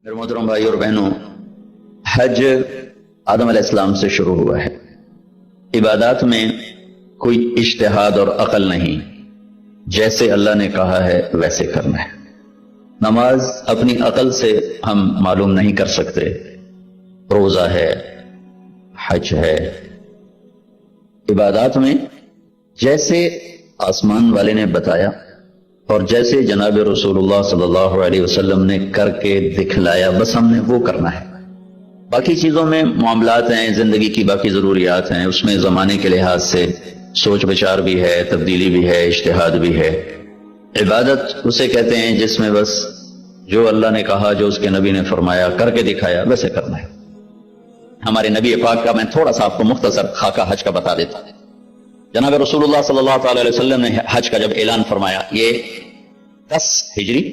میرے محترم بھائی اور بہنوں، حج آدم علیہ السلام سے شروع ہوا ہے۔ عبادات میں کوئی اجتہاد اور عقل نہیں، جیسے اللہ نے کہا ہے ویسے کرنا ہے۔ نماز اپنی عقل سے ہم معلوم نہیں کر سکتے، روزہ ہے، حج ہے۔ عبادات میں جیسے آسمان والے نے بتایا اور جیسے جناب رسول اللہ صلی اللہ علیہ وسلم نے کر کے دکھلایا، بس ہم نے وہ کرنا ہے۔ باقی چیزوں میں معاملات ہیں، زندگی کی باقی ضروریات ہیں، اس میں زمانے کے لحاظ سے سوچ بچار بھی ہے، تبدیلی بھی ہے، اجتہاد بھی ہے۔ عبادت اسے کہتے ہیں جس میں بس جو اللہ نے کہا، جو اس کے نبی نے فرمایا، کر کے دکھایا، ویسے کرنا ہے۔ ہمارے نبی پاک کا میں تھوڑا سا آپ کو مختصر خاکہ حج کا بتا دیتا ہوں۔ جناب رسول اللہ صلی اللہ تعالی علیہ وسلم نے حج کا جب اعلان فرمایا، یہ 10 ہجری،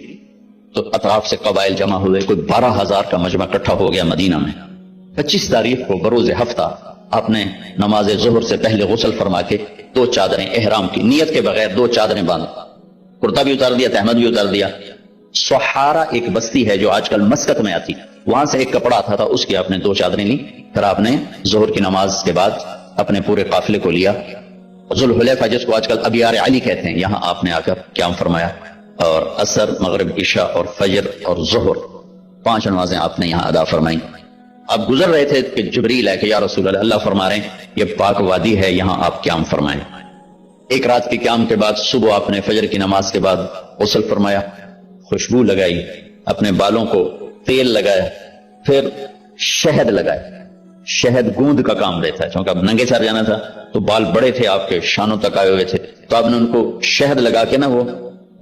تو اطراف سے قبائل جمع ہوئے، کوئی 12,000 کا مجمع اکٹھا ہو گیا مدینہ میں۔ 25 تاریخ کو بروز ہفتہ آپ نے نماز ظہر سے پہلے غسل فرما کے 2 چادریں احرام کی نیت کے بغیر 2 چادریں باندھ، کرتا بھی اتار دیا، تہمد بھی اتار دیا۔ سحارا ایک بستی ہے جو آج کل مسقط میں آتی، وہاں سے ایک کپڑا آتا تھا، اس کی آپ نے 2 چادریں لی۔ پھر آپ نے ظہر کی نماز کے بعد اپنے پورے قافلے کو لیا، ذوالحلیفہ جس کو آج کل ابیار علی کہتے ہیں، یہاں آپ نے آ کر قیام فرمایا، اور عصر، مغرب، عشاء اور فجر اور ظہر 5 نمازیں آپ نے یہاں ادا فرمائیں۔ آپ گزر رہے تھے کہ جبریل ہے کہ یا رسول اللہ، اللہ فرما رہے ہیں یہ پاک وادی ہے، یہاں آپ قیام فرمائیں۔ ایک رات کے قیام کے بعد صبح آپ نے فجر کی نماز کے بعد غسل فرمایا، خوشبو لگائی، اپنے بالوں کو تیل لگایا، پھر شہد لگایا۔ شہد گوند کا کام دیتا ہے، چونکہ اب ننگے سر جانا تھا تو بال بڑے تھے، آپ کے شانوں تک آئے ہوئے تھے، تو آپ نے ان کو شہد لگا کے نا وہ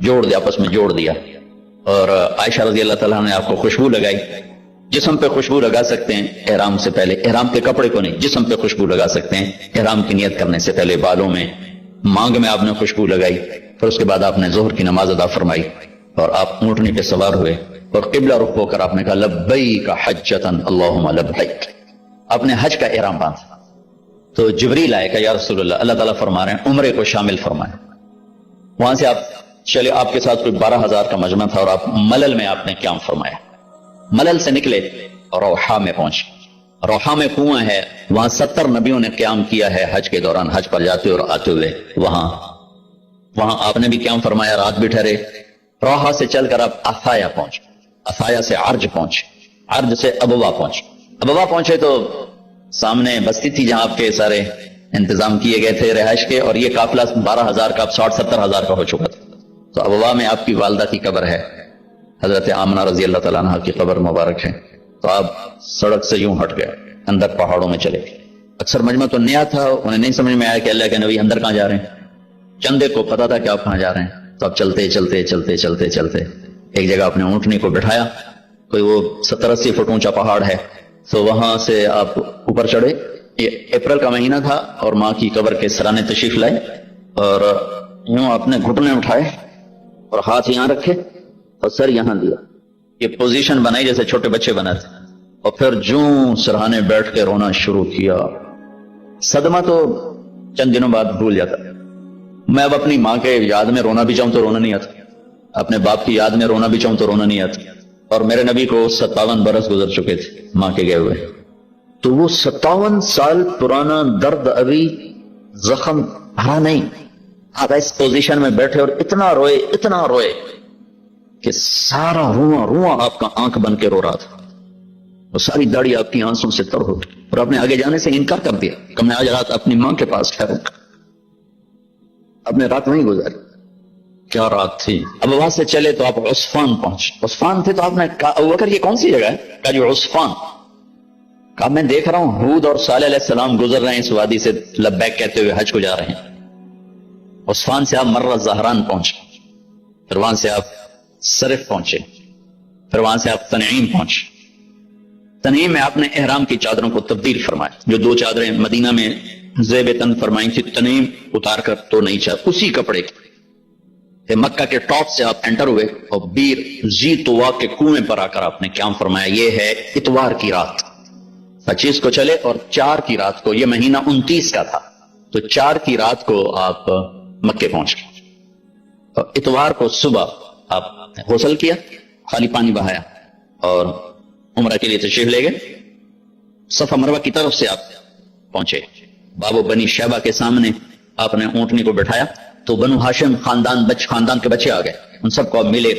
جوڑ دیا، آپس میں جوڑ دیا۔ اور عائشہ رضی اللہ تعالیٰ نے آپ کو خوشبو لگائی۔ جسم پہ خوشبو لگا سکتے ہیں احرام سے پہلے، احرام کے کپڑے کو نہیں، جسم پہ خوشبو لگا سکتے ہیں احرام کی نیت کرنے سے پہلے۔ بالوں میں، مانگ میں آپ نے خوشبو لگائی، پھر اس کے بعد آپ نے ظہر کی نماز ادا فرمائی، اور آپ اونٹنی پہ سوار ہوئے اور قبلہ رخ ہو کر آپ نے کہا لبیک حجۃ اللہم لبیک، آپ نے حج کا احرام باندھا۔ تو جبریل آئے کہ یا رسول اللہ، اللہ تعالیٰ فرما رہے ہیں عمرے کو شامل فرمائیں۔ وہاں سے آپ چلے، آپ کے ساتھ کوئی 12,000 کا مجمع تھا، اور آپ ملل میں آپ نے قیام فرمایا۔ ملل سے نکلے اور روحا میں پہنچے۔ روحا میں کنواں ہے، وہاں 70 نبیوں نے قیام کیا ہے حج کے دوران، حج پر جاتے اور آتے ہوئے۔ وہاں آپ نے بھی قیام فرمایا، رات بھی ٹھہرے۔ روحا سے چل کر آپ افایا پہنچے، افایا سے عرج پہنچے، عرج سے ابوا پہنچے۔ ابوا پہنچے تو سامنے بستی تھی جہاں آپ کے سارے انتظام کیے گئے تھے رہائش کے، اور یہ قافلہ 12,000 کا 60-70,000 کا ہو چکا تھا۔ تو ابوا میں آپ کی والدہ کی قبر ہے، حضرت آمنہ رضی اللہ تعالیٰ عنہ کی قبر مبارک ہے۔ تو آپ سڑک سے یوں ہٹ گئے، اندر پہاڑوں میں چلے گئے۔ اکثر مجمع تو نیا تھا، انہیں نہیں سمجھ میں آیا کہ اللہ کے نبی اندر کہاں جا رہے ہیں۔ چندے کو پتا تھا کہ آپ کہاں جا رہے ہیں، تو آپ چلتے چلتے چلتے چلتے چلتے ایک جگہ اپنے اونٹنی کو بٹھایا، کوئی وہ 70-80 فٹ اونچا پہاڑ ہے، تو وہاں سے آپ اوپر چڑھے۔ یہ اپریل کا مہینہ تھا، اور ماں کی قبر کے سرانے تشریف لائے، اور یوں اپنے گھٹنے اٹھائے اور ہاتھ یہاں رکھے اور سر یہاں دیا، یہ پوزیشن بنائی جیسے چھوٹے بچے بناتے، اور پھر جوں سرہانے بیٹھ کے رونا شروع کیا۔ صدمہ تو چند دنوں بعد بھول جاتا۔ میں اب اپنی ماں کے یاد میں رونا بھی چاہوں تو رونا نہیں آتا، اپنے باپ کی یاد میں رونا بھی چاہوں تو رونا نہیں آتا۔ اور میرے نبی کو 57 برس گزر چکے تھے ماں کے گئے ہوئے، تو وہ 57 سال پرانا درد ابھی زخم بھرا نہیں۔ آپ اس پوزیشن میں بیٹھے اور اتنا روئے کہ سارا رواں آپ کا آنکھ بن کے رو رہا تھا، اور ساری داڑھی آپ کی آنسوں سے تر ہو گئی، اور آپ نے آگے جانے سے انکار کر دیا کہ میں آج رات اپنی ماں کے پاس ٹھہروں گا۔ آپ نے رات وہیں گزاری۔ کیا رات تھی! اب وہاں سے چلے تو آپ عصفان پہنچے۔ عصفان تھے تو آپ نے کہا ابو بکر یہ کون سی جگہ ہے؟ کہا جو عصفان۔ کہا میں دیکھ رہا ہوں ہود اور صالح علیہ السلام گزر رہے ہیں اس وادی سے، لبیک کہتے ہوئے حج کو جا رہے ہیں۔ عصفان سے آپ مرہ زہران پہنچے، پھر وہاں سے آپ صرف پہنچے، پھر وہاں سے آپ تنعیم پہنچے۔ تنعیم میں آپ نے احرام کی چادروں کو تبدیل فرمایا، جو 2 چادریں مدینہ میں زیب تن فرمائی تھی، تنعیم اتار کر تو نہیں چاہ اسی کپڑے کی۔ مکہ کے ٹاپ سے آپ انٹر ہوئے اور بیر زی طوا کے کنویں پر آ کر آپ نے قیام فرمایا۔ یہ ہے اتوار کی رات، 25 کو چلے اور 4 کی رات کو، یہ مہینہ 29 کا تھا، تو 4 کی رات کو آپ مکے پہنچ گئے۔ اور اتوار کو صبح آپ نے غسل کیا، خالی پانی بہایا، اور عمرہ کے لیے تشریف لے گئے، صفا مروہ کی طرف سے آپ پہنچے، باب و بنی شیبہ کے سامنے آپ نے اونٹنی کو بٹھایا تو بنو ہاشم خاندان کے بچے آ گئے، ان سب کو آپ ملے،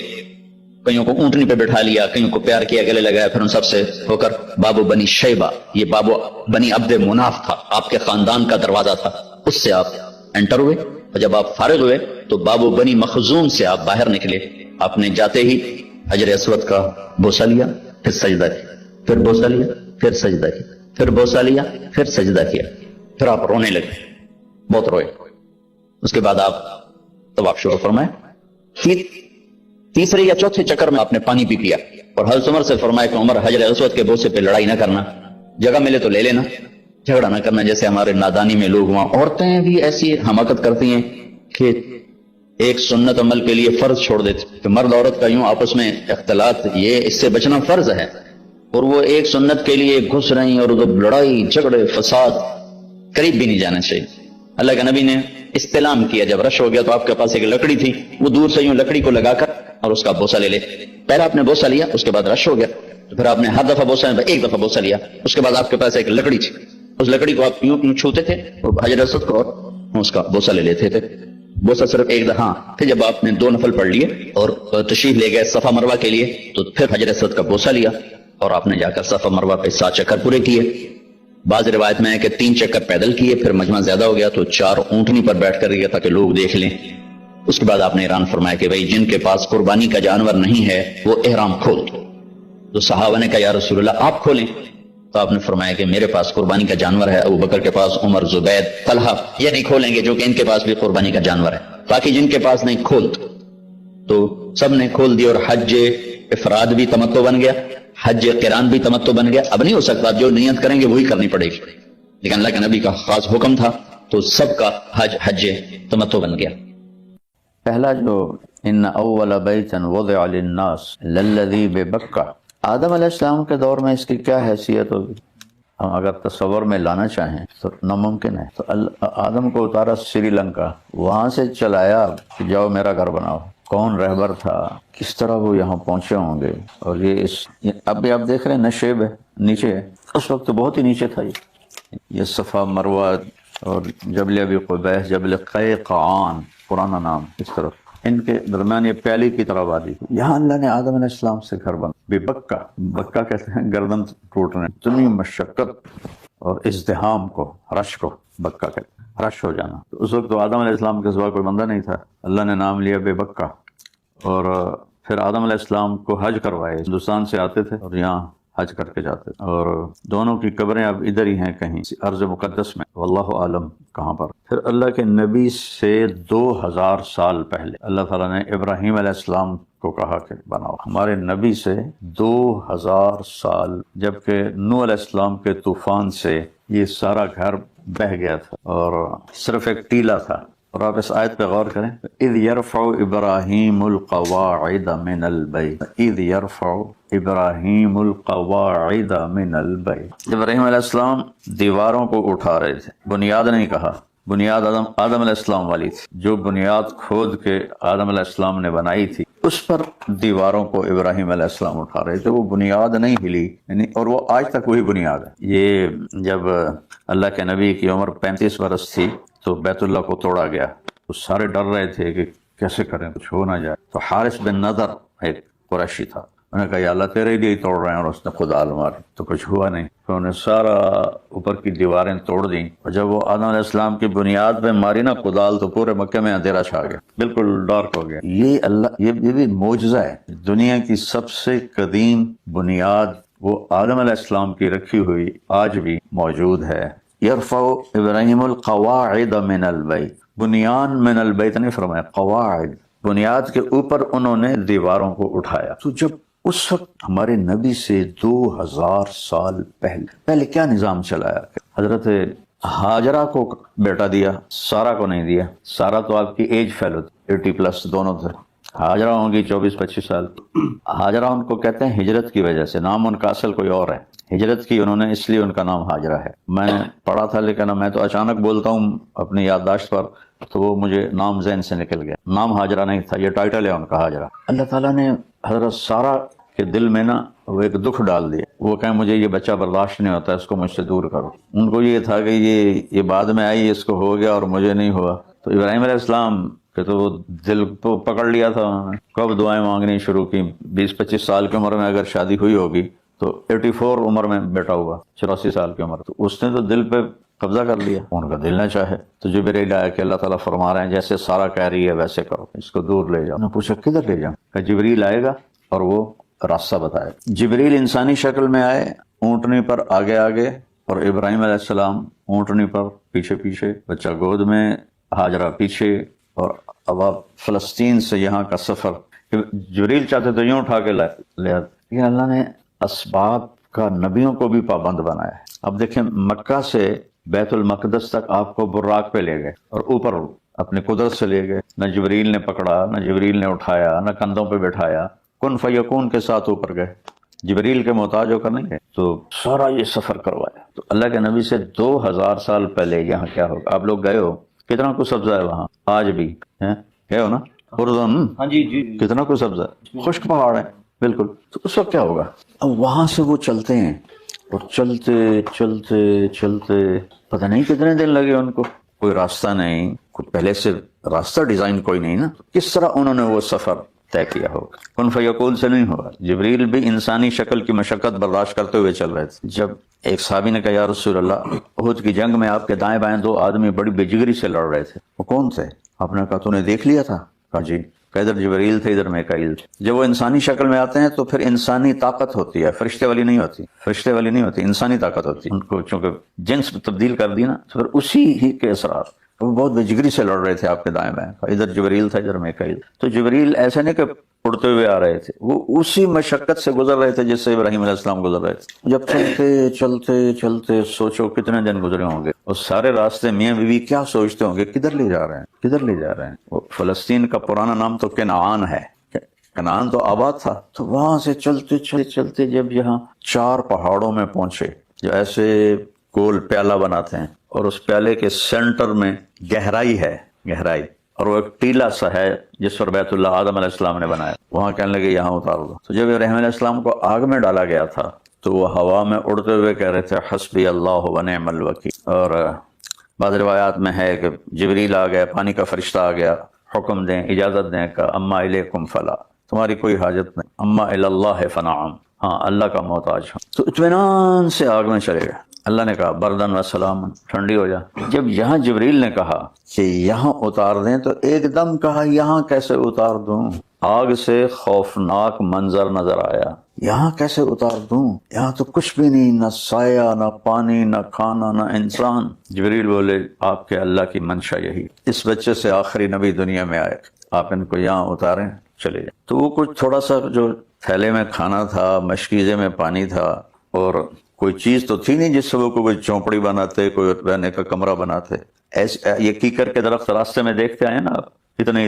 کئیوں کو اونٹنی پہ بٹھا لیا، کئیوں کو پیار کیا، گلے لگایا، پھر ان سب سے ہو کر باب و بنی شیبہ، یہ باب و بنی عبد مناف تھا، آپ کے خاندان کا دروازہ تھا، اس سے آپ انٹر ہوئے، اور جب آپ فارغ ہوئے تو باب و بنی مخزوم سے آپ باہر نکلے، آپ نے جاتے ہی حجر اسود کا بوسہ لیا، پھر سجدہ کیا، پھر بوسہ لیا، پھر سجدہ کیا، پھر بوسہ لیا، پھر سجدہ کیا، پھر آپ رونے لگے، بہت روئے، اس کے بعد آپ طواف شروع فرمائے، تیسرے یا چوتھے چکر میں آپ نے پانی پی پیا، اور حضرت عمر سے فرمایا کہ عمر حجر اسود کے بوسے پہ لڑائی نہ کرنا، جگہ ملے تو لے لینا، جھگڑا نہ کرنا، جیسے ہمارے نادانی میں لوگ وہاں عورتیں بھی ایسی حماقت کرتی ہیں کہ ایک سنت عمل کے لیے فرض چھوڑ دیتے کہ مرد عورت کا یوں آپس میں اختلاط، یہ اس سے بچنا فرض ہے، اور وہ ایک سنت کے لیے گھس رہی اور لڑائی جھگڑے فساد، قریب بھی نہیں جانا چاہیے۔ اللہ کے نبی نے استلام کیا، جب رش ہو گیا تو آپ کے پاس ایک لکڑی تھی، وہ دور سے یوں لکڑی کو لگا کر اور اس کا بوسہ لے لے، پہلا آپ نے بوسہ لیا، اس کے بعد رش ہو گیا تو پھر آپ نے ہر دفعہ بوسہ ایک دفعہ بوسہ لیا، اس کے بعد آپ کے پاس ایک لکڑی تھی، اس لکڑی کو آپ یوں چھوتے تھے اور حجر اسود کو اور اس کا بوسہ لے لیتے تھے، بوسہ صرف ایک دفعہ۔ پھر جب آپ نے 2 نفل پڑھ لیے اور تشریف لے گئے صفا مروہ کے لیے تو پھر حجر اسود کا بوسہ لیا اور آپ نے جا کر صفا مروہ پہ 7 چکر پورے کیے، بعض روایت میں ہے کہ 3 چکر پیدل کیے، پھر مجمع زیادہ ہو گیا تو 4 اونٹنی پر بیٹھ کر گیا تاکہ لوگ دیکھ لیں۔ اس کے بعد آپ نے اعلان فرمایا کہ بھئی جن کے پاس قربانی کا جانور نہیں ہے وہ احرام کھول دو، تو صحابہ نے کہا یا رسول اللہ آپ کھولیں، تو آپ نے فرمایا کہ میرے پاس قربانی کا جانور ہے، ابو بکر کے پاس، عمر، زبید، طلحہ یہ نہیں کھولیں گے جو کہ ان کے پاس بھی قربانی کا جانور ہے، باقی جن کے پاس نہیں کھول دو، تو سب نے کھول دی، اور حج افراد بھی تمتع بن گیا، حج قران بھی تمتع بن گیا۔ اب نہیں ہو سکتا، جو نیت کریں گے وہی کرنی پڑے گی، لیکن اللہ کے نبی کا خاص حکم تھا تو سب کا حج تمتع بن گیا۔ پہلا جو ان اول بیت وضع للناس للذی ببکہ، آدم علیہ السلام کے دور میں اس کی کیا حیثیت ہوگی؟ ہم اگر تصور میں لانا چاہیں تو ناممکن ہے۔ تو آدم کو اتارا سری لنکا، وہاں سے چلایا کہ جاؤ میرا گھر بناؤ، کون رہبر تھا، کس طرح وہ یہاں پہنچے ہوں گے، اور یہ اب بھی آپ دیکھ رہے ہیں نشیب ہے، نیچے ہے، اس وقت تو بہت ہی نیچے تھا، یہ صفا مروہ اور جبل ابی قبیس، جبل قیقعان پرانا نام، اس طرف ان کے درمیان یہ پیالی کی طرح وادی، یہاں اللہ نے آدم علیہ السلام سے گھر بنا، بے بکہ، بکہ کہتے ہیں گردن ٹوٹنے، اتنی مشقت اور ازدحام کو، رش کو بکہ کہتے ہیں، رش ہو جانا۔ تو اس وقت تو آدم علیہ السلام کے سوا کوئی بندہ نہیں تھا، اللہ نے نام لیا بے بکہ، اور پھر آدم علیہ السلام کو حج کروائے، ہندوستان سے آتے تھے اور یہاں حج کر کے جاتے تھے، اور دونوں کی قبریں اب ادھر ہی ہیں کہیں ارض مقدس میں، واللہ عالم کہاں پر۔ پھر اللہ کے نبی سے 2000 سال پہلے اللہ تعالیٰ نے ابراہیم علیہ السلام کو کہا کہ بناؤ، ہمارے نبی سے 2000 سال، جبکہ نوح علیہ السلام کے طوفان سے یہ سارا گھر بہہ گیا تھا اور صرف ایک ٹیلا تھا۔ اور آپ اس آیت پہ غور کریں، اذ یرفع ابراہیم القواعد من البیت، اذ یرفع ابراہیم القواعد من البیت، ابراہیم علیہ السلام دیواروں کو اٹھا رہے تھے، بنیاد نہیں کہا، بنیاد آدم علیہ السلام والی تھی، جو بنیاد کھود کے آدم علیہ السلام نے بنائی تھی اس پر دیواروں کو ابراہیم علیہ السلام اٹھا رہے تھے، وہ بنیاد نہیں ہلی، یعنی اور وہ آج تک وہی بنیاد ہے۔ یہ جب اللہ کے نبی کی عمر 35 برس تھی تو بیت اللہ کو توڑا گیا، تو سارے ڈر رہے تھے کہ کیسے کریں، کچھ ہو نہ جائے، تو حارث بن نضر ایک قریشی تھا، انہوں نے کہا یا اللہ تیرے لیے توڑ رہے ہیں، اور اس نے خدا ماری، تو کچھ ہوا نہیں، تو انہوں نے سارا اوپر کی دیواریں توڑ دیں، اور جب وہ آدم علیہ السلام کی بنیاد پہ ماری نا کدال، تو پورے مکے میں اندھیرا چھا گیا، بالکل ڈارک ہو گیا۔ یہ بھی معجزہ ہے، دنیا کی سب سے قدیم بنیاد وہ آدم علیہ السلام کی رکھی ہوئی آج بھی موجود ہے۔ یرفع ابراہیم القواعد من البیت، بنیان من البیت نہیں فرمایا، قواعد، بنیاد کے اوپر انہوں نے دیواروں کو اٹھایا۔ تو جب اس وقت ہمارے نبی سے 2000 سال پہلے کیا نظام چلایا؟ حضرت ہاجرہ کو بیٹا دیا، سارا کو نہیں دیا، سارا تو آپ کی ایج فیلو تھی، 80+ دونوں تھے، ہاجرہ ہوں گی 24-25 سال۔ ہاجرہ ان کو کہتے ہیں ہجرت کی وجہ سے، نام ان کا اصل کوئی اور ہے، ہجرت کی انہوں نے، اس لیے ان کا نام ہاجرہ ہے۔ میں پڑھا تھا لیکن میں تو اچانک بولتا ہوں اپنی یادداشت پر، تو وہ مجھے نام ذہن سے نکل گیا، نام ہاجرہ نہیں تھا، یہ ٹائٹل ہے ان کا ہاجرہ۔ اللہ تعالیٰ نے حضرت سارہ کہ دل میں نا وہ ایک دکھ ڈال دیا، وہ کہیں مجھے یہ بچہ برداشت نہیں ہوتا، اس کو مجھ سے دور کرو۔ ان کو یہ تھا کہ یہ بعد میں آئی، اس کو ہو گیا اور مجھے نہیں ہوا۔ تو ابراہیم علیہ السلام کہ تو وہ دل کو پکڑ لیا تھا انہوں نے، کب دعائیں مانگنی شروع کی۔ 20-25 سال کی عمر میں اگر شادی ہوئی ہوگی تو 84 عمر میں بیٹا ہوا، 84 سال کی عمر، تو اس نے تو دل پہ قبضہ کر لیا، ان کا دل نہ چاہے۔ تو جبریل آیا کہ اللہ تعالیٰ فرما رہے ہیں جیسے سارا کہہ رہی ہے ویسے کرو، اس کو دور لے جاؤ۔ انہوں نے پوچھا کدھر لے جاؤں؟ کہ جبریل آئے گا اور وہ راستہ بتائے۔ جبریل انسانی شکل میں آئے، اونٹنی پر آگے آگے، اور ابراہیم علیہ السلام اونٹنی پر پیچھے پیچھے، بچہ گود میں، ہاجرہ پیچھے، اور اب آپ فلسطین سے یہاں کا سفر۔ جبریل چاہتے تو یوں اٹھا کے لے لیکن اللہ نے اسباب کا نبیوں کو بھی پابند بنایا ہے۔ اب دیکھیں مکہ سے بیت المقدس تک آپ کو براق پہ لے گئے اور اوپر اپنے قدرت سے لے گئے، نہ جبریل نے پکڑا، نہ جبریل نے اٹھایا، نہ کندھوں پہ بٹھایا، کن فیکون کے ساتھ اوپر گئے، جبریل کے محتاج ہو کر نہیں گئے، تو سارا یہ سفر کروایا۔ تو اللہ کے نبی سے 2000 سال پہلے یہاں کیا ہوگا؟ آپ لوگ گئے ہو، کتنا کچھ سبزہ ہے وہاں آج بھی ہے، گئے ہو نا اردن؟ ہاں جی جی کتنا کچھ سبزہ ہے، خشک پہاڑ ہے بالکل۔ تو اس وقت کیا ہوگا؟ اب وہاں سے وہ چلتے ہیں اور چلتے چلتے چلتے پتہ نہیں کتنے دن لگے ان کو، کوئی راستہ نہیں، کوئی پہلے سے راستہ ڈیزائن کوئی نہیں نا، کس طرح انہوں نے وہ سفر طے کیا ہوگا؟ کن فیکون سے نہیں ہوگا۔ جبریل بھی انسانی شکل کی مشقت برداشت کرتے ہوئے چل رہے تھے۔ جب ایک صحابی نے کہا یا رسول اللہ، احد کی جنگ میں آپ کے دائیں بائیں 2 آدمی بڑی بے جگری سے لڑ رہے تھے، وہ کون تھے؟ آپ نے کہا تو نے دیکھ لیا تھا؟ کہا جی۔ کہ ادھر جبریل تھے، ادھر میکائیل تھے۔ جب وہ انسانی شکل میں آتے ہیں تو پھر انسانی طاقت ہوتی ہے، فرشتے والی نہیں ہوتی، فرشتے والی نہیں ہوتی، انسانی طاقت ہوتی ہے۔ ان کو چونکہ جنس تبدیل کر دی نا، تو پھر اسی ہی کے اثرات، وہ بہت بے جگری سے لڑ رہے تھے آپ کے دائیں بائیں، ادھر جبریل تھا، ادھر میکائیل۔ تو جبریل ایسے نہیں کہ اڑتے ہوئے آ رہے تھے، وہ اسی مشقت سے گزر رہے تھے جس سے ابراہیم علیہ السلام گزر رہے تھے۔ جب چلتے چلتے چلتے سوچو کتنے دن گزرے ہوں گے، اور سارے راستے میاں بیوی کیا سوچتے ہوں گے، کدھر لے جا رہے ہیں، کدھر لے جا رہے ہیں۔ وہ فلسطین کا پرانا نام تو کنعان ہے، کنعان تو آباد تھا۔ تو وہاں سے چلتے چلتے چلتے جب یہاں 4 پہاڑوں میں پہنچے جو ایسے گول پیالہ بناتے ہیں، اور اس پیالے کے سینٹر میں گہرائی ہے، گہرائی، اور وہ ایک ٹیلا سا ہے جس پر بیت اللہ آدم علیہ السلام نے بنایا، وہاں کہنے لگے یہاں اتار دو۔ تو جب ابراہیم علیہ السلام کو آگ میں ڈالا گیا تھا تو وہ ہوا میں اڑتے ہوئے کہہ رہے تھے حسبی اللہ و نعم الوکیل۔ اور بعض روایات میں ہے کہ جبریل آ گیا، پانی کا فرشتہ آ گیا، حکم دیں، اجازت دیں کہ اما الیکم فلا، تمہاری کوئی حاجت نہیں، اما الی اللہ فنعم، ہاں اللہ کا محتاج ہوں۔ تو اطمینان سے آگ میں چلے گئے۔ اللہ نے کہا بردن و سلام، ٹھنڈی ہو جا۔ جب یہاں جبریل نے کہا کہ یہاں اتار دیں تو ایک دم کہا یہاں کیسے اتار دوں؟ آگ سے خوفناک منظر نظر آیا، یہاں کیسے اتار دوں؟ یہاں تو کچھ بھی نہیں، نہ سایہ، نہ پانی، نہ کھانا، نہ انسان۔ جبریل بولے آپ کے اللہ کی منشا یہی، اس بچے سے آخری نبی دنیا میں آئے، آپ ان کو یہاں اتاریں، چلے جائیں۔ تو وہ کچھ تھوڑا سا جو تھیلے میں کھانا تھا، مشکیزے میں پانی تھا، اور کوئی چیز تو تھی نہیں جس سے وہ کوئی چونپڑی بناتے، کوئی رہنے کا کمرہ بناتے۔ ایسے یہ کیکر کے درخت راستے میں دیکھتے آئے نا آپ، اتنے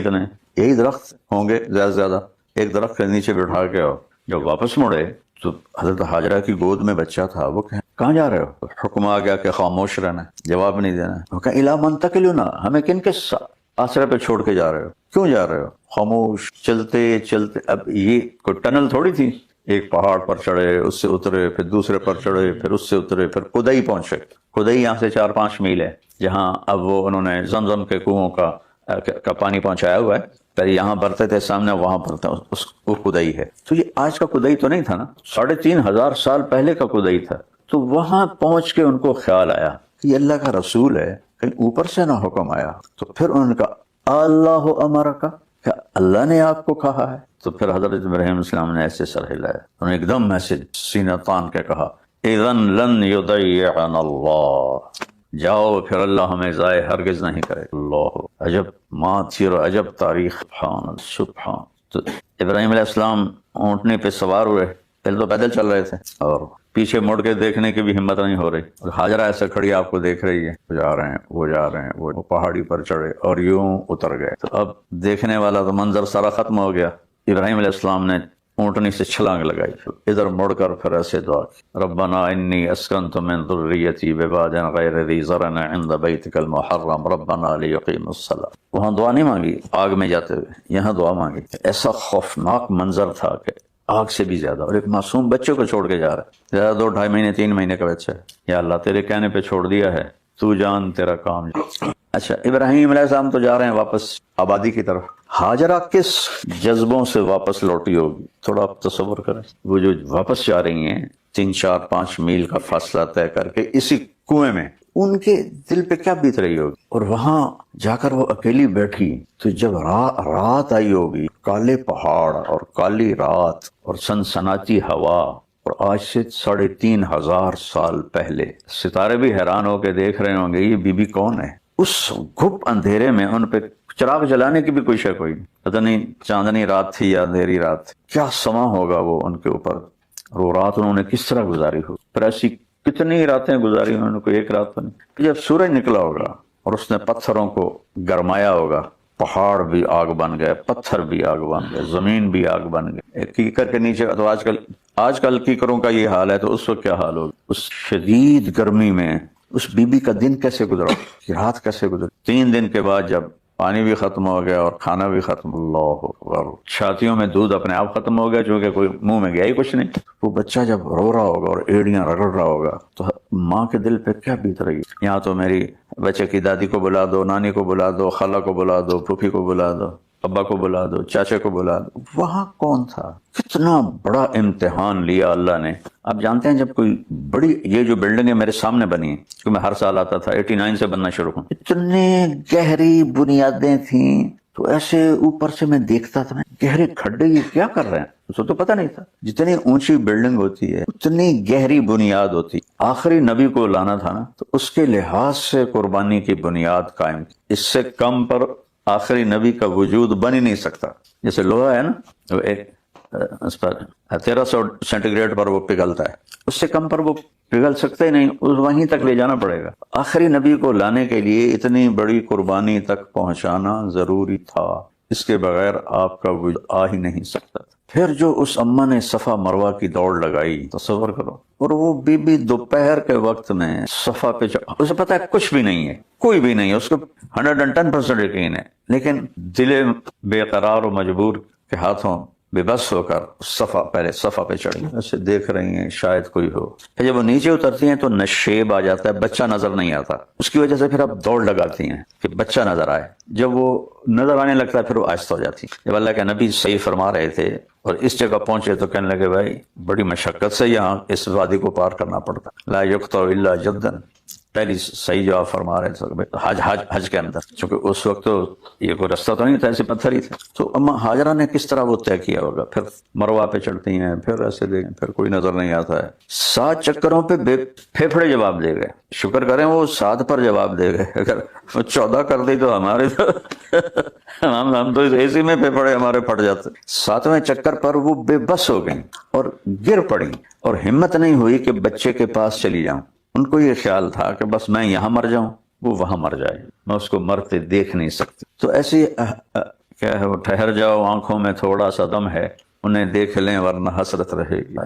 یہی درخت ہوں گے زیادہ سے زیادہ، ایک درخت کے نیچے بٹھا کے آؤ۔ جب واپس مڑے تو حضرت ہاجرہ کی گود میں بچہ تھا، وہ کہاں جا رہے ہو؟ حکم آ گیا کہ خاموش رہنا، جواب نہیں دینا۔ وہ کہا الا من تکلنا، ہمیں کن کے آسرے پہ چھوڑ کے جا رہے ہو، کیوں جا رہے ہو؟ خاموش۔ چلتے چلتے، اب یہ کوئی ٹنل تھوڑی تھی، ایک پہاڑ پر چڑھے، اس سے اترے، پھر دوسرے پر چڑھے، پھر اس سے اترے، پھر قدئی پہنچے۔ قدئی یہاں سے 4-5 میل ہے، جہاں اب وہ انہوں نے زمزم کے کنووں کا پانی پہنچایا ہوا ہے۔ پہلے یہاں برتے تھے سامنے، وہاں برتے، وہ قدئی ہے۔ تو یہ آج کا قدئی تو نہیں تھا نا، 3500 سال پہلے کا قدئی تھا۔ تو وہاں پہنچ کے ان کو خیال آیا کہ یہ اللہ کا رسول ہے، کہیں اوپر سے نہ حکم آیا۔ تو پھر انہوں نے کہا اللہ امرک، کیا اللہ نے آپ کو کہا ہے؟ تو پھر حضرت ابراہیم السلام نے ایسے سر ہلایا، انہوں نے ایک دم ایسے سینہ تان کے کہا اذن لن یضیعنا اللہ، جاؤ پھر اللہ ہمیں ضائع ہرگز نہیں کرے۔ اللہ، عجب ماں تھی اور عجب تاریخ، سبحان سبحان۔ تو ابراہیم علیہ السلام اونٹنے پہ سوار ہوئے، پہلے تو پیدل چل رہے تھے، اور پیچھے مڑ کے دیکھنے کی بھی ہمت نہیں ہو رہی، اور ہاجرہ ایسے کھڑی آپ کو دیکھ رہی ہے، وہ جا رہے ہیں، وہ جا رہے ہیں، وہ پہاڑی پر چڑھے اور یوں اتر گئے۔ تو اب دیکھنے والا تو منظر سارا ختم ہو گیا۔ ابراہیم علیہ السلام نے اونٹنی سے چھلانگ لگائی، ادھر مڑ کر پھر ایسے دعا کی ربنا انی اسکنت من ذریتی بواد غیر ذی زرع عند بیتک المحرم ربنا لیقیموا الصلاۃ۔ وہاں دعا نہیں مانگی آگ میں جاتے ہوئے، یہاں دعا مانگی۔ ایسا خوفناک منظر تھا کہ آگ سے بھی زیادہ، اور ایک معصوم بچے کو چھوڑ کے جا رہا ہے، زیادہ 2 ڈھائی مہینے 3 مہینے کا بچہ ہے. یا اللہ تیرے کہنے پہ چھوڑ دیا ہے، تو جان تیرا کام. اچھا، ابراہیم علیہ السلام تو جا رہے ہیں واپس آبادی کی طرف. ہاجرہ کس جذبوں سے واپس لوٹی ہوگی؟ تھوڑا آپ تصور کریں. وہ جو واپس جا رہی ہیں 3 4 5 میل کا فاصلہ طے کر کے اسی کنویں میں، ان کے دل پہ کیا بیت رہی ہوگی. اور وہاں جا کر وہ اکیلی بیٹھی تو جب رات آئی ہوگی، کالے پہاڑ اور کالی رات اور سنسناتی ہوا، اور آج سے 3,500 سال پہلے ستارے بھی حیران ہو کے دیکھ رہے ہوں گے یہ بی بی کون ہے. اس گھپ اندھیرے میں ان پہ چراغ جلانے کی بھی کوئی شے کوئی نہیں. پتہ نہیں چاندنی رات تھی یا اندھیری رات تھی، کیا سما ہوگا وہ ان کے اوپر. وہ رات انہوں نے کس طرح گزاری ہو. پر ایسی کتنی راتیں گزاری انہوں نے، کوئی ایک رات تو نہیں. جب سورج نکلا ہوگا اور اس نے پتھروں کو گرمایا ہوگا، پہاڑ بھی آگ بن گئے، پتھر بھی آگ بن گئے، زمین بھی آگ بن گئے. کیکر کے نیچے تو آج کل کیکروں کا یہ حال ہے، تو اس وقت کیا حال ہوگا. اس شدید گرمی میں اس بی بی کا دن کیسے گزرا، رات کیسے گزری. 3 دن کے بعد جب پانی بھی ختم ہو گیا اور کھانا بھی ختم، اللہ اکبر، چھاتیوں میں دودھ اپنے آپ ختم ہو گیا چونکہ کوئی منہ میں گیا ہی کچھ نہیں. وہ بچہ جب رو رہا ہوگا اور ایڑیاں رگڑ رہا ہوگا تو ماں کے دل پہ کیا بیت رہی ہے. یہاں تو میری بچے کی دادی کو بلا دو، نانی کو بلا دو، خالہ کو بلا دو، پھوپھی کو بلا دو، ابا کو بلا دو، چاچے کو بلا دو. وہاں کون تھا؟ کتنا بڑا امتحان لیا اللہ نے. آپ جانتے ہیں جب کوئی بڑی، یہ جو بلڈنگیں میرے سامنے بنی ہیں، کیونکہ میں ہر سال آتا تھا، 89 سے بننا شروع ہوں، اتنے گہری بنیادیں تھیں تو ایسے اوپر سے میں دیکھتا تھا، گہرے کھڈے یہ کیا کر رہے ہیں. اس کو تو پتہ نہیں تھا جتنی اونچی بلڈنگ ہوتی ہے اتنی گہری بنیاد ہوتی. آخری نبی کو لانا تھا نا، تو اس کے لحاظ سے قربانی کی بنیاد قائم کی. اس سے کم پر آخری نبی کا وجود بن ہی نہیں سکتا. جیسے لوہا ہے نا، وہ ایک اس پر 1300 سینٹی گریڈ پر وہ پگھلتا ہے، اس سے کم پر وہ پگھل سکتے ہی نہیں، وہیں تک لے جانا پڑے گا. آخری نبی کو لانے کے لیے اتنی بڑی قربانی تک پہنچانا ضروری تھا، اس کے بغیر آپ کا وجود آ ہی نہیں سکتا. پھر جو اس اماں نے صفا مروہ کی دوڑ لگائی، تصور کرو. اور وہ بی بی دوپہر کے وقت میں صفا پہ اسے پتا ہے کچھ بھی نہیں ہے، کوئی بھی نہیں ہے، اس کو 110% یقین ہے، لیکن دل بے قرار و مجبور کے ہاتھوں بے بس ہو کر پہلے صفا پہ چڑھی، اسے دیکھ رہی ہیں شاید کوئی ہو. پھر جب وہ نیچے اترتی ہیں تو نشیب آ جاتا ہے، بچہ نظر نہیں آتا. اس کی وجہ سے پھر اب دوڑ لگاتی ہیں کہ بچہ نظر آئے. جب وہ نظر آنے لگتا ہے پھر وہ آہستہ ہو جاتی. جب اللہ کے نبی صحیح فرما رہے تھے اور اس جگہ پہنچے تو کہنے لگے بھائی بڑی مشقت سے یہاں اس وادی کو پار کرنا پڑتا، لا یقطع الا جدن. پہلی صحیح جواب فرما رہے تھے حج کے اندر، چونکہ اس وقت تو یہ کوئی رستہ تو نہیں تھا، ایسے پتھر ہی تھے. تو اما ہاجرہ نے کس طرح وہ طے کیا ہوگا. پھر مروہ پہ چڑھتی ہیں، پھر ایسے دیکھیں، پھر کوئی نظر نہیں آتا ہے. 7 چکروں پہ بے پھیپھڑے جواب دے گئے. شکر کریں وہ 7 پر جواب دے گئے، اگر وہ 14 کر دی تو ہمارے تو ہم تو اسی میں پھیپھڑے ہمارے پھٹ جاتے. 7ویں چکر پر وہ بے بس ہو گئیں اور گر پڑی، اور ہمت نہیں ہوئی کہ بچے کے پاس چلی جاؤں. ان کو یہ خیال تھا کہ بس میں یہاں مر جاؤں، وہ وہاں مر جائے، میں اس کو مرتے دیکھ نہیں سکتی. تو ایسی کیا ہے، وہ ٹھہر جاؤ آنکھوں میں تھوڑا سا دم ہے، انہیں دیکھ لیں ورنہ حسرت رہے گی.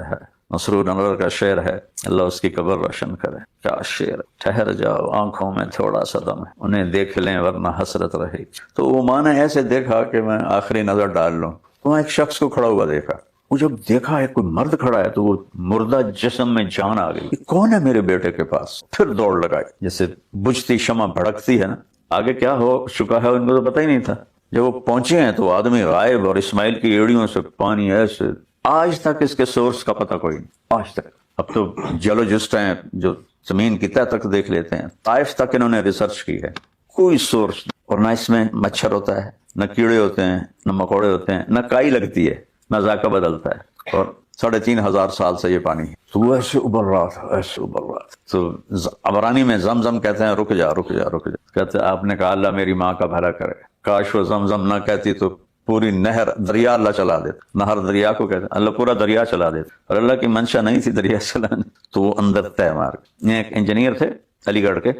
مسرور انور کا شعر ہے، اللہ اس کی قبر روشن کرے. کیا شعر، ٹھہر جاؤ آنکھوں میں تھوڑا سا دم ہے، انہیں دیکھ لیں ورنہ حسرت رہے گی. تو وہ ماں نے ایسے دیکھا کہ میں آخری نظر ڈال لوں. تو ایک شخص کو کھڑا ہوا دیکھا. وہ جب دیکھا ہے کوئی مرد کھڑا ہے تو وہ مردہ جسم میں جان آ گئی. کون ہے میرے بیٹے کے پاس؟ پھر دوڑ لگائی، جیسے بجھتی شمع بھڑکتی ہے نا. آگے کیا ہو چکا ہے ان کو تو پتہ ہی نہیں تھا. جب وہ پہنچے ہیں تو آدمی غائب، اور اسماعیل کی ایڑیوں سے پانی ایسے. آج تک اس کے سورس کا پتہ کوئی نہیں، آج تک. اب تو جیولوجسٹ ہیں جو زمین کی تہ تک دیکھ لیتے ہیں. طائف تک انہوں نے ریسرچ کی ہے، کوئی سورس. اور نہ اس میں مچھر ہوتا ہے، نہ کیڑے ہوتے ہیں، نہ مکوڑے ہوتے ہیں، نہ کائی لگتی ہے، نہ ذائقہ بدلتا ہے. اور 3,500 سال سے یہ پانی ہے. تو وہ ایسے ابل رہا تھا، ایسے ابل رہا تھا. تو عبرانی میں زمزم کہتے ہیں رک جا رک جا رک جا. کہتے ہیں آپ نے کہا اللہ میری ماں کا بھلا کرے، کاش وہ زمزم نہ کہتی تو پوری نہر دریا اللہ چلا دیتا. نہر دریا کو کہتے ہیں، اللہ پورا دریا چلا دیتا. اور اللہ کی منشا نہیں تھی دریا چلانے، تو وہ اندر طے مار. یہ ایک انجینئر تھے علی گڑھ کے،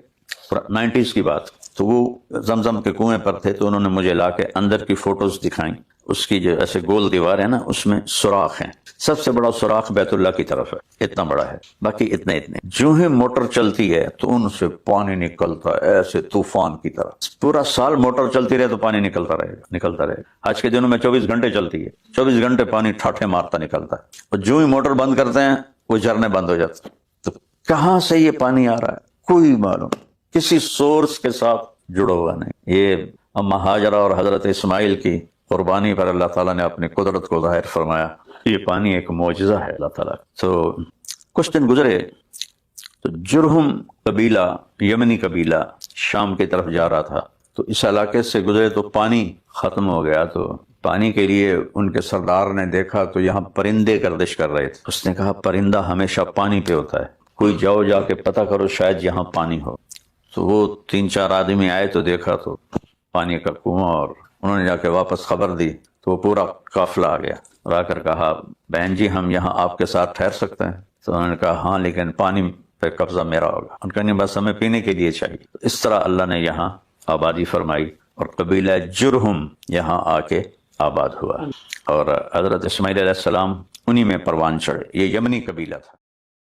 90s کی بات. تو وہ زمزم کے کنویں پر تھے، تو انہوں نے مجھے لا کے اندر کی فوٹوز دکھائیں. اس کی جو ایسے گول دیوار ہے نا، اس میں سوراخ ہیں. سب سے بڑا سوراخ بیت اللہ کی طرف ہے، اتنا بڑا ہے، باقی اتنے. جو ہی موٹر چلتی ہے تو ان سے پانی نکلتا ہے ایسے طوفان کی طرح. پورا سال موٹر چلتی رہے تو پانی نکلتا رہے گا. آج کے دنوں میں 24 گھنٹے چلتی ہے، 24 گھنٹے پانی ٹھاٹھے مارتا نکلتا ہے. اور جو ہی موٹر بند کرتے ہیں وہ جھرنے بند ہو جاتے ہیں. تو کہاں سے یہ پانی آ رہا ہے کوئی معلوم، کسی سورس کے ساتھ جڑا ہوا نہیں. یہ اما ہاجرہ اور حضرت اسماعیل کی قربانی پر اللہ تعالیٰ نے اپنی قدرت کو ظاہر فرمایا. یہ پانی ایک معجزہ ہے اللہ تعالیٰ. تو کچھ دن گزرے تو جرہم قبیلہ، یمنی قبیلہ شام کی طرف جا رہا تھا. تو اس علاقے سے گزرے تو پانی ختم ہو گیا. تو پانی کے لیے ان کے سردار نے دیکھا تو یہاں پرندے گردش کر رہے تھے. اس نے کہا پرندہ ہمیشہ پانی پہ ہوتا ہے، کوئی جاؤ جا کے پتہ کرو شاید یہاں پانی ہو. تو وہ 3-4 آدمی آئے تو دیکھا تو پانی کا کنواں، اور انہوں نے جا کے واپس خبر دی تو وہ پورا قافلہ آ گیا اور آ کر کہا بہن جی ہم یہاں آپ کے ساتھ ٹھہر سکتے ہیں؟ تو انہوں نے کہا ہاں لیکن پانی پہ قبضہ میرا ہوگا. ان کا نہیں، بس ہمیں پینے کے لیے چاہیے. اس طرح اللہ نے یہاں آبادی فرمائی اور قبیلہ جرہم یہاں آ کے آباد ہوا. اور حضرت اسماعیل علیہ السلام انہی میں پروان چڑھے. یہ یمنی قبیلہ تھا.